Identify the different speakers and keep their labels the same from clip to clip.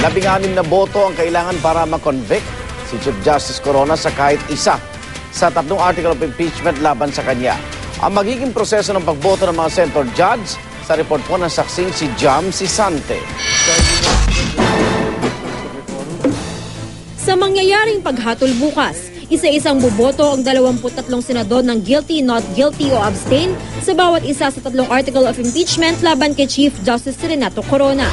Speaker 1: 16 na boto ang kailangan para ma-convict si Chief Justice Corona sa kahit isa sa 3 article of impeachment laban sa kanya. Ang magiging proseso ng pagboto ng mga Senator Judge sa report po ng saksing si Jam Sisante.
Speaker 2: Sa mangyayaring paghatol bukas, isa-isang boboto ang 23 senador ng guilty, not guilty o abstain sa bawat isa sa 3 article of impeachment laban kay Chief Justice Renato Corona.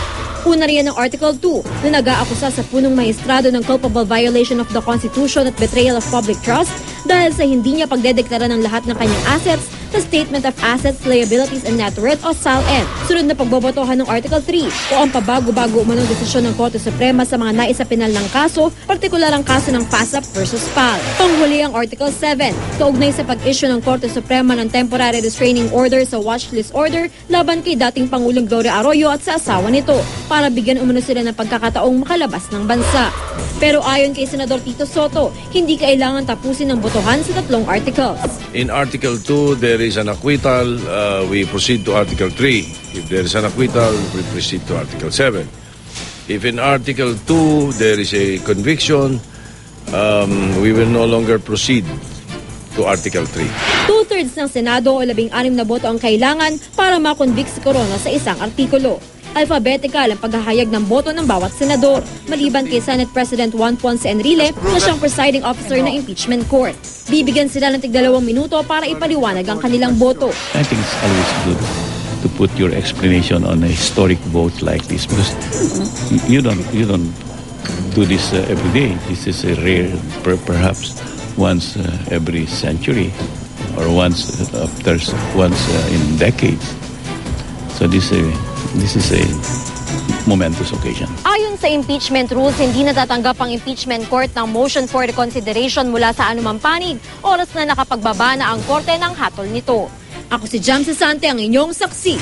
Speaker 2: Una riyan ang Article 2 na nag-aakusa sa punong maestrado ng culpable violation of the Constitution at betrayal of public trust dahil sa hindi niya pagdedeklara ng lahat ng kanyang assets sa Statement of Assets, Liabilities and Net Worth o SALN. Sunod na pagbobotohan ng Article 3 o ang pabago-bago umanong desisyon ng Korte Suprema sa mga naisapinal ng kaso, partikular ang kaso ng PASAP versus PAL. Panghuli ang Article 7, kaugnay sa pag-issue ng Korte Suprema ng temporary restraining order sa watchlist order laban kay dating Pangulong Gloria Arroyo at sa asawa nito para bigyan umano sila ng pagkakataong makalabas ng bansa. Pero ayon kay Senador Tito Soto, hindi kailangan tapusin ang botohan sa 3 articles.
Speaker 3: In Article 2, there is an acquittal. We proceed to Article 3. If there is an acquittal, we proceed to Article 7. If in Article 2, there is a conviction, we will no longer proceed to Article 3.
Speaker 2: 2/3 ng Senado o 16 na boto ang kailangan para makonvict si Corona sa isang artikulo. Alphabetical ang paghahayag ng boto ng bawat senador, maliban kay Senate President Juan Ponce Enrile na siyang presiding officer ng impeachment court. Bibigyan sila ng tig-2 minuto para ipaliwanag ang kanilang boto.
Speaker 4: I think it's always good to put your explanation on a historic vote like this because you don't do this every day. This is a rare, perhaps once every century or once in decades. So this is a momentous occasion.
Speaker 2: Ayon sa impeachment rules, hindi natatanggap ang impeachment court ng motion for reconsideration mula sa anumang panig, oras na nakapagbaba na ang korte ng hatol nito. Ako si Jam Sisante, ang inyong saksi.